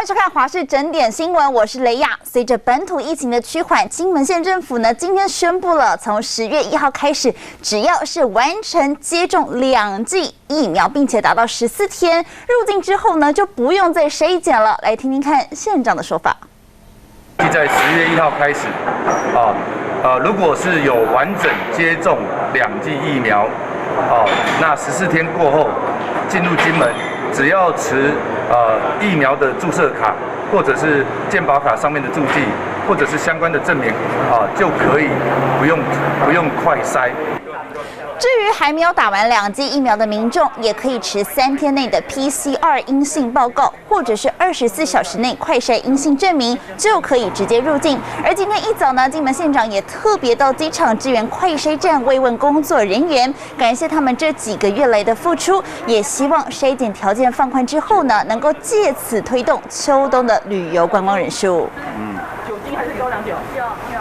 迎收看华视整点新闻，我是雷亚。随着本土疫情的趋缓，金门县政府呢今天宣布了，从10月1号开始，只要是完成接种2剂疫苗，并且达到14天入境之后呢，就不用再筛检了。来听听看县长的说法。在10月1号开始，如果是有完整接种2剂疫苗，那14天过后进入金门，只要持疫苗的注射卡，或者是健保卡上面的注记，或者是相关的证明，就可以不用快筛。至于还没有打完2剂疫苗的民众，也可以持3天内的 PCR 阴性报告，或者是24小时内快筛阴性证明，就可以直接入境。而今天一早呢，金门县长也特别到机场支援快筛站慰问工作人员，感谢他们这几个月来的付出，也希望筛检条件放宽之后呢，能够借此推动秋冬的旅游观光人数。酒精还是高粱酒？有。